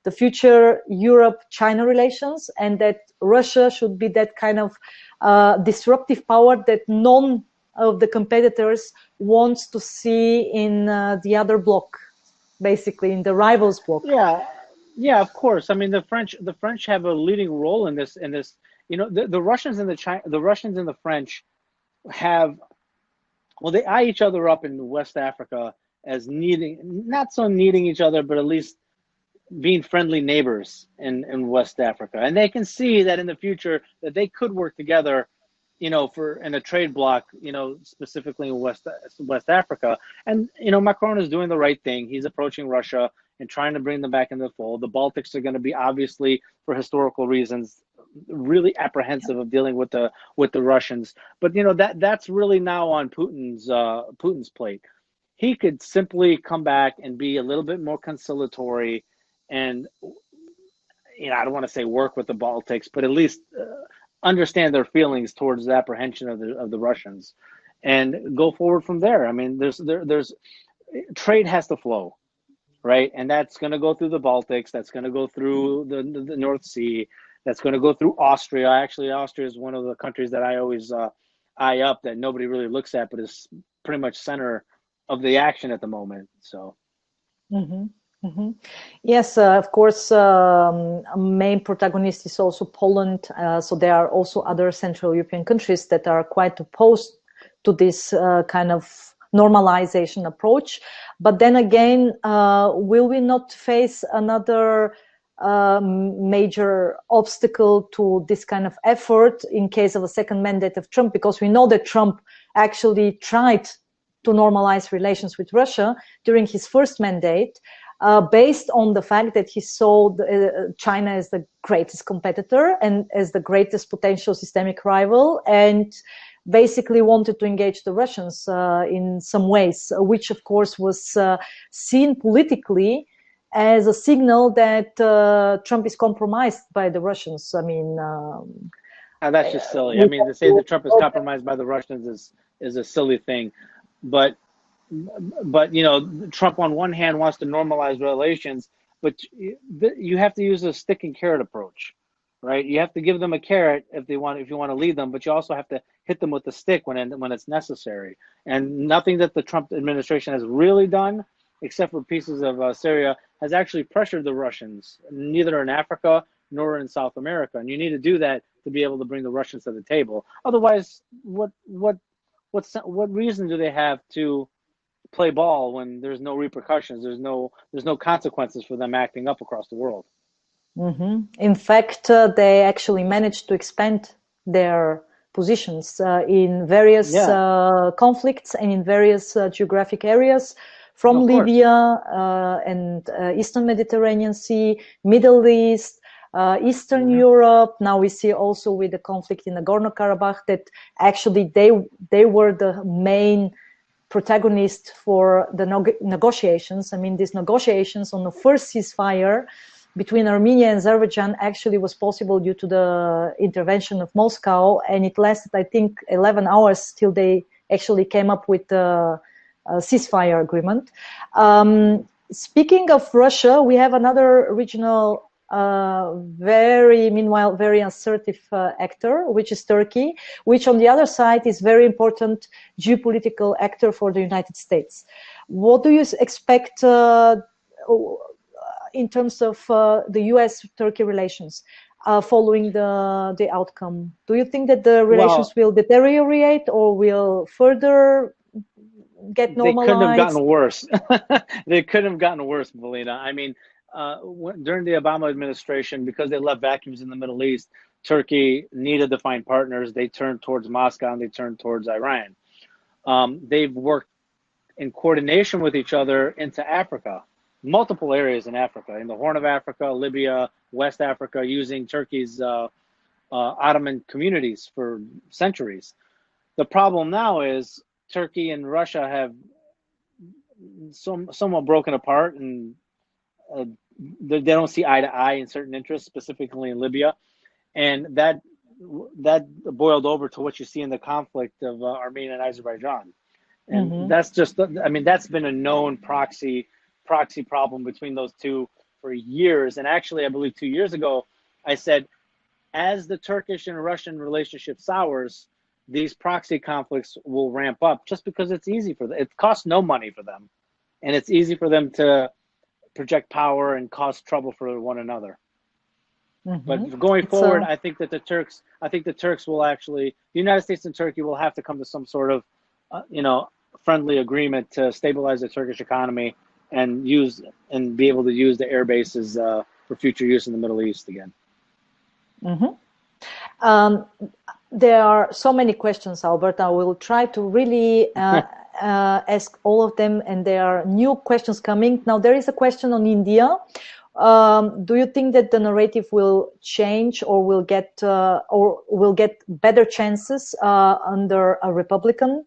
the future Europe-China relations, and that Russia should be that kind of disruptive power that none of the competitors wants to see in the other bloc, basically in the rivals bloc. Yeah, of course. I mean, the French have a leading role in this. The Russians and the Russians and the French they eye each other up in West Africa as not so needing each other, but at least being friendly neighbors in West Africa. And they can see that in the future that they could work together, in a trade bloc, specifically in West Africa. And, Macron is doing the right thing. He's approaching Russia and trying to bring them back into the fold. The Baltics are going to be, obviously, for historical reasons, really apprehensive of dealing with the Russians. But, that's really now on Putin's plate. He could simply come back and be a little bit more conciliatory and, I don't want to say work with the Baltics, but at least understand their feelings towards the apprehension of the Russians, and go forward from there. I mean, there's trade has to flow, right? And that's going to go through the Baltics. That's going to go through the North Sea. That's going to go through Austria. Actually, Austria is one of the countries that I always eye up that nobody really looks at, but is pretty much center of the action at the moment. So. Yes, of course, a main protagonist is also Poland. So there are also other Central European countries that are quite opposed to this kind of normalization approach. But then again, will we not face another major obstacle to this kind of effort in case of a second mandate of Trump? Because we know that Trump actually tried to normalize relations with Russia during his first mandate, based on the fact that he saw China as the greatest competitor and as the greatest potential systemic rival, and basically wanted to engage the Russians in some ways, which of course was seen politically as a signal that Trump is compromised by the Russians. I mean, that's just silly. I mean, to say that Trump is compromised by the Russians is a silly thing, but you know, Trump on one hand wants to normalize relations, but you have to use a stick and carrot approach, right? You have to give them a carrot if you want to lead them, but you also have to hit them with the stick when it's necessary. And nothing that the Trump administration has really done, except for pieces of Syria, has actually pressured the Russians, neither in Africa nor in South America. And you need to do that to be able to bring the Russians to the table. Otherwise, what reason do they have to play ball when there's no repercussions, there's no consequences for them acting up across the world? Mm-hmm. In fact, they actually managed to expand their positions in various conflicts and in various geographic areas, from Libya and Eastern Mediterranean Sea, Middle East, Eastern Europe. Now we see also with the conflict in Nagorno-Karabakh that actually they were the main protagonist for the negotiations. I mean, these negotiations on the first ceasefire between Armenia and Azerbaijan actually was possible due to the intervention of Moscow, and it lasted, I think, 11 hours till they actually came up with the ceasefire agreement. Speaking of Russia, we have another regional very assertive actor, which is Turkey, which on the other side is very important geopolitical actor for the United States. What do you expect in terms of the US-Turkey relations following the outcome? Do you think that the relations will deteriorate or will further get normalized? They couldn't have gotten worse. They couldn't have gotten worse, Velina. I mean, during the Obama administration, because they left vacuums in the Middle East, Turkey needed to find partners. They turned towards Moscow and they turned towards Iran. They've worked in coordination with each other into Africa, multiple areas in Africa, in the Horn of Africa, Libya, West Africa, using Turkey's Ottoman communities for centuries. The problem now is Turkey and Russia have somewhat broken apart, and they don't see eye to eye in certain interests, specifically in Libya, and that boiled over to what you see in the conflict of Armenia and Azerbaijan, and that's just, I mean, that's been a known proxy problem between those two for years. And actually, I believe 2 years ago, I said, as the Turkish and Russian relationship sours, these proxy conflicts will ramp up, just because it's easy for them. It costs no money for them, and it's easy for them to project power and cause trouble for one another. But going forward, I think the Turks will actually, the United States and Turkey will have to come to some sort of, friendly agreement to stabilize the Turkish economy and be able to use the air bases for future use in the Middle East again. There are so many questions, Albert. I will try to really ask all of them, and there are new questions coming. Now, there is a question on India. Do you think that the narrative will change or will get better chances under a Republican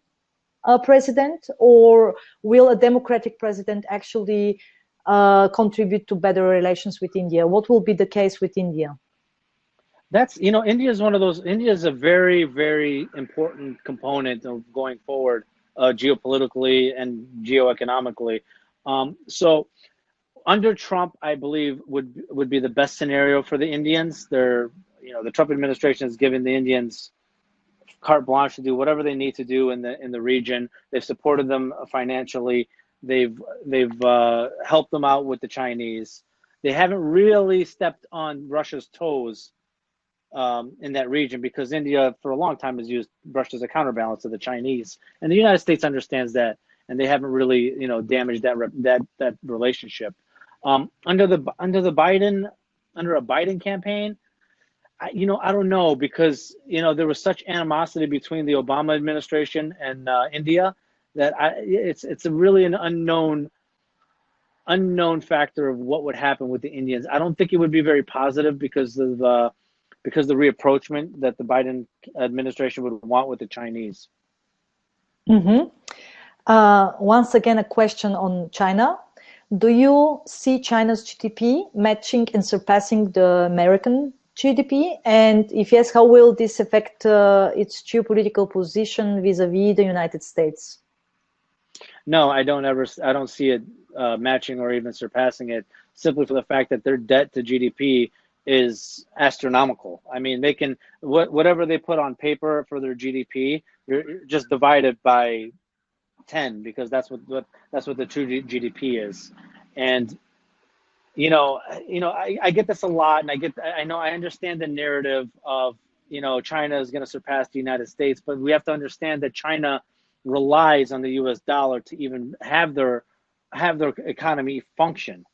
president, or will a Democratic president actually contribute to better relations with India? What will be the case with India? That's, India is one of those, India is a very, very important component of going forward geopolitically and geoeconomically. So under Trump, I believe would be the best scenario for the Indians. The Trump administration has given the Indians carte blanche to do whatever they need to do in the region. They've supported them financially. They've helped them out with the Chinese. They haven't really stepped on Russia's toes in that region, because India for a long time has used brushed as a counterbalance to the Chinese, and the United States understands that, and they haven't really damaged that relationship. Under a Biden campaign, I don't know, because there was such animosity between the Obama administration and India that it's really an unknown factor of what would happen with the Indians. I don't think it would be very positive because of the reapproachment that the Biden administration would want with the Chinese. Mm-hmm. Once again, a question on China. Do you see China's GDP matching and surpassing the American GDP? And if yes, how will this affect its geopolitical position vis-a-vis the United States? No, I don't see it matching or even surpassing it, simply for the fact that their debt to GDP is astronomical. I mean, they can whatever they put on paper for their GDP, just divide it by 10, because that's what the true GDP is. And I get this a lot, and I understand the narrative of China is going to surpass the United States, but we have to understand that China relies on the U.S. dollar to even have their economy function.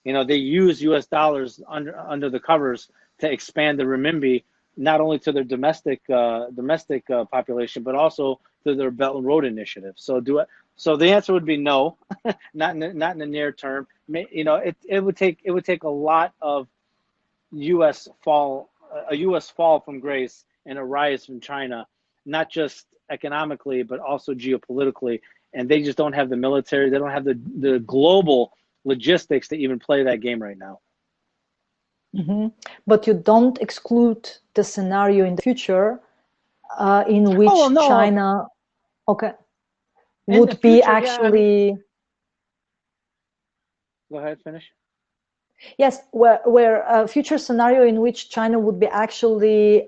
They use U.S. dollars under the covers to expand the renminbi, not only to their domestic population, but also to their Belt and Road Initiative. So the answer would be no, not in the near term. It would take a lot of U.S. fall from grace and a rise from China, not just economically but also geopolitically. And they just don't have the military. They don't have the global logistics to even play that game right now. Mm-hmm. But you don't exclude the scenario in the future in which China, would be actually. Yeah, go ahead, finish. Yes, where a future scenario in which China would be actually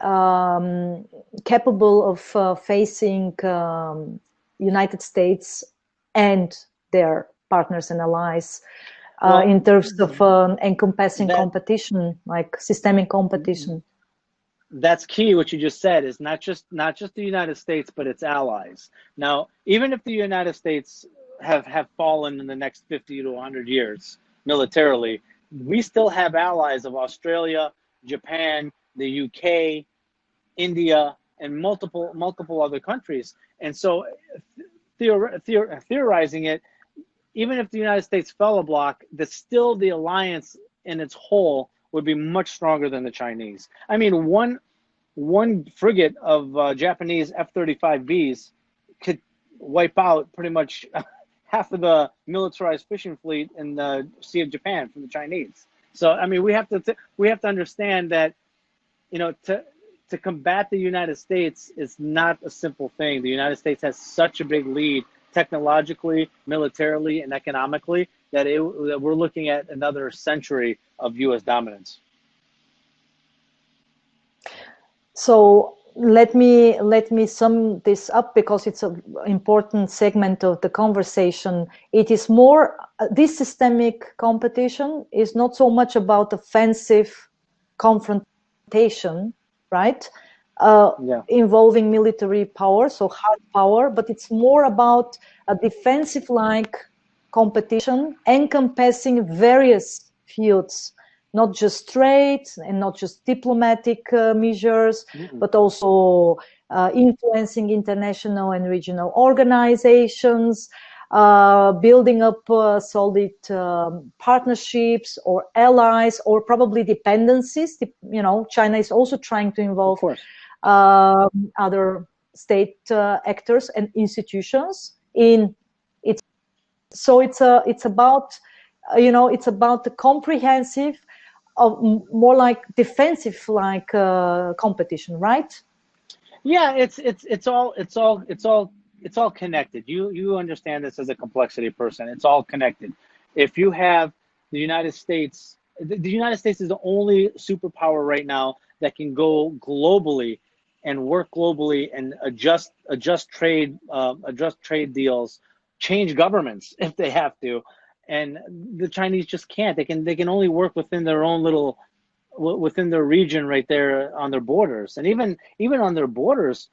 capable of facing United States and their partners and allies in terms of encompassing competition, like systemic competition. That's key. What you just said is not just the United States, but its allies. Now, even if the United States have fallen in the next 50 to 100 years militarily, we still have allies of Australia, Japan, the UK, India, and multiple other countries. And so, theorizing it, even if the United States fell a block, still the alliance in its whole would be much stronger than the Chinese. I mean, one frigate of Japanese F-35Bs could wipe out pretty much half of the militarized fishing fleet in the Sea of Japan from the Chinese. So, I mean, we have to understand that, to combat the United States is not a simple thing. The United States has such a big lead technologically, militarily, and economically that we're looking at another century of U.S. dominance. So let me sum this up, because it's an important segment of the conversation. It is more, this systemic competition is not so much about offensive confrontation, right? Involving military power, so hard power, but it's more about a defensive-like competition encompassing various fields, not just trade and not just diplomatic measures, but also influencing international and regional organizations, building up solid partnerships or allies, or probably dependencies. China is also trying to involve other state actors and institutions in it. So it's about the comprehensive, more like defensive like competition, right? Yeah, it's all connected. You understand this as a complexity person. It's all connected. If you have the United States, the United States is the only superpower right now that can go globally and work globally and adjust trade deals, change governments if they have to. And the Chinese just can't. They can only work within their own little within their region right there on their borders. And even on their borders,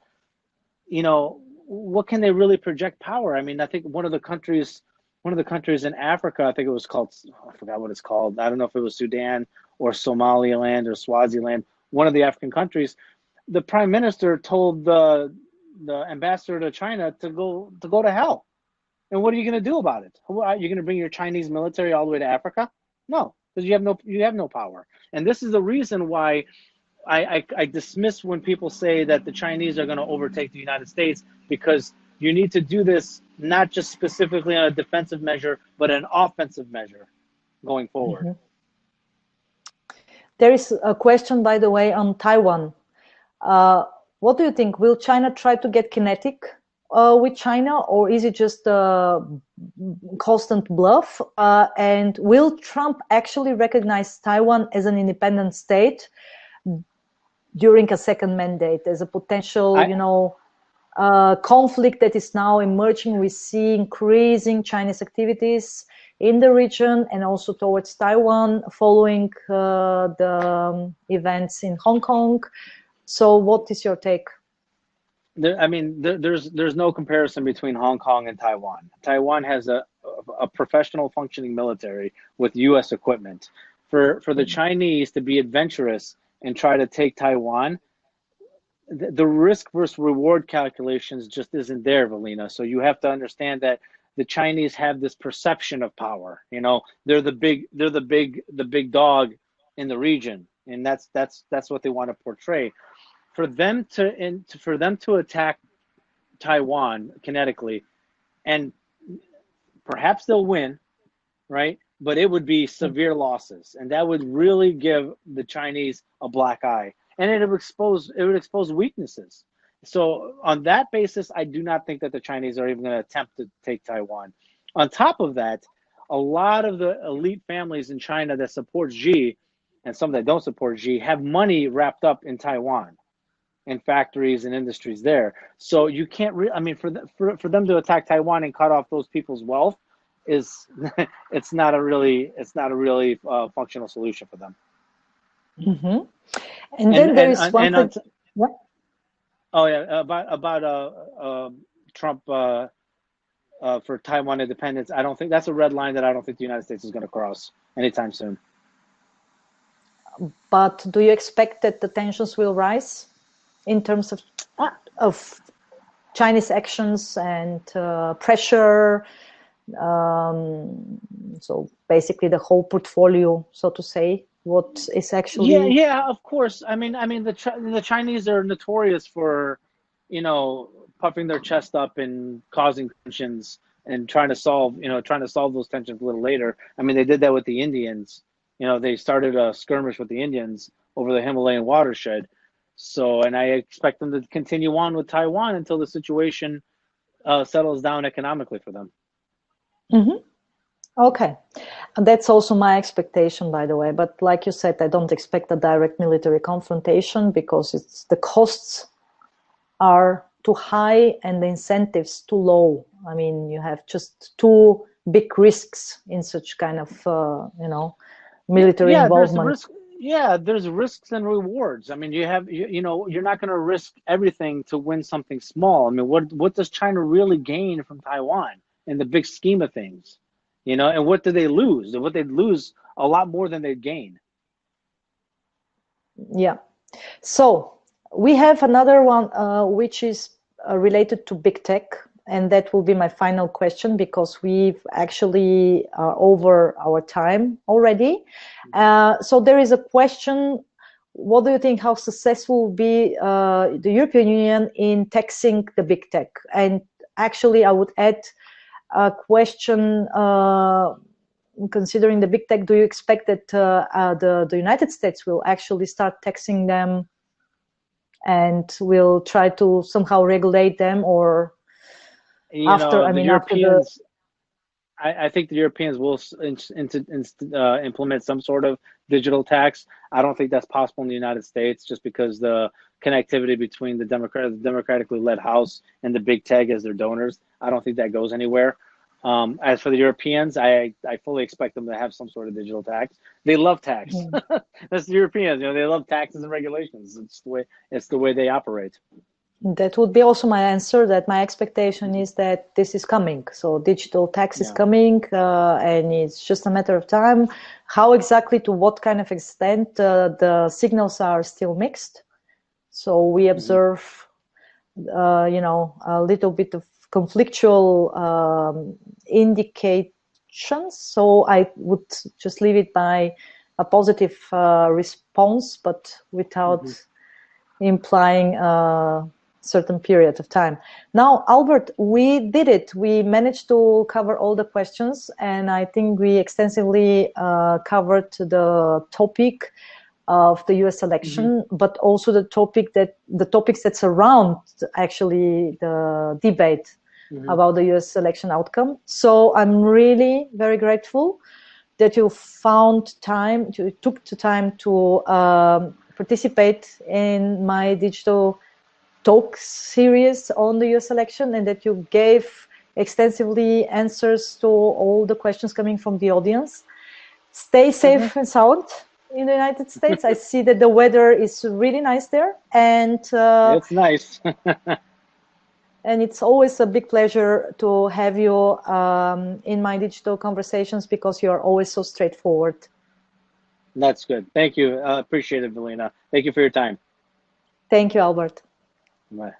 what can they really project power? I mean, I think one of the countries in Africa, I think it was called, I forgot what it's called. I don't know if it was Sudan or Somaliland or Swaziland, one of the African countries. The prime minister told the ambassador to China to go to hell. And what are you going to do about it? Are you going to bring your Chinese military all the way to Africa? No, because you have no power. And this is the reason why I dismiss when people say that the Chinese are going to overtake the United States, because you need to do this not just specifically on a defensive measure, but an offensive measure going forward. Mm-hmm. There is a question, by the way, on Taiwan. What do you think? Will China try to get kinetic with China, or is it just a constant bluff? And will Trump actually recognize Taiwan as an independent state during a second mandate as a potential, conflict that is now emerging? We see increasing Chinese activities in the region and also towards Taiwan following the events in Hong Kong. So what is your take? There's no comparison between Hong Kong and Taiwan. Taiwan has a professional functioning military with U.S. equipment. For the Chinese to be adventurous and try to take Taiwan, the risk versus reward calculations just isn't there, Velina. So you have to understand that the Chinese have this perception of power. They're the big dog in the region, and that's what they want to portray. For them to attack Taiwan kinetically, and perhaps they'll win, right? But it would be severe losses, and that would really give the Chinese a black eye, and it would expose weaknesses. So on that basis, I do not think that the Chinese are even going to attempt to take Taiwan. On top of that, a lot of the elite families in China that support Xi, and some that don't support Xi, have money wrapped up in Taiwan, and factories and industries there. So you can't for them to attack Taiwan and cut off those people's wealth is it's not a really functional solution for them. Mm-hmm. And then there is one thing. What? Oh yeah, about Trump for Taiwan independence. I don't think that's a red line that I don't think the United States is going to cross anytime soon. But do you expect that the tensions will rise in terms of Chinese actions and pressure? So basically the whole portfolio, so to say, what is actually... Yeah, of course. The Chinese are notorious for, puffing their chest up and causing tensions and trying to solve those tensions a little later. They did that with the Indians. They started a skirmish with the Indians over the Himalayan watershed. So, and I expect them to continue on with Taiwan until the situation settles down economically for them. Mm-hmm. Okay. And that's also my expectation, by the way. But like you said, I don't expect a direct military confrontation because the costs are too high and the incentives too low. You have just too big risks in such kind of, military involvement. There's risks and rewards. You're not going to risk everything to win something small. What does China really gain from Taiwan in the big scheme of things? And what do they lose? What they'd lose a lot more than they'd gain. Yeah. So we have another one, which is related to big tech. And that will be my final question because we've actually over our time already. So there is a question, what do you think, how successful will be the European Union in taxing the big tech? And actually I would add a question, considering the big tech, do you expect that the United States will actually start taxing them and will try to somehow regulate them, or... I think the Europeans will implement some sort of digital tax. I don't think that's possible in the United States, just because the connectivity between the democratically led House and the big tech as their donors, I don't think that goes anywhere. As for the Europeans, I fully expect them to have some sort of digital tax. They love tax. Mm. That's the Europeans. They love taxes and regulations. It's the way they operate. That would be also my answer, that my expectation is that this is coming. So digital tax is coming, and it's just a matter of time. How exactly, to what kind of extent, the signals are still mixed. So we observe, a little bit of conflictual indications. So I would just leave it by a positive response, but without implying certain period of time. Now, Albert, we did it. We managed to cover all the questions, and I think we extensively covered the topic of the U.S. election, but also the topics that surround actually the debate about the U.S. election outcome. So I'm really very grateful that you found time, you took the time to participate in my digital talk series on the US election, and that you gave extensively answers to all the questions coming from the audience. Stay safe and sound in the United States. I see that the weather is really nice there, and it's nice. and it's always a big pleasure to have you in my digital conversations, because you are always so straightforward. That's good. Thank you. Appreciate it, Velina. Thank you for your time. Thank you, Albert. Bye.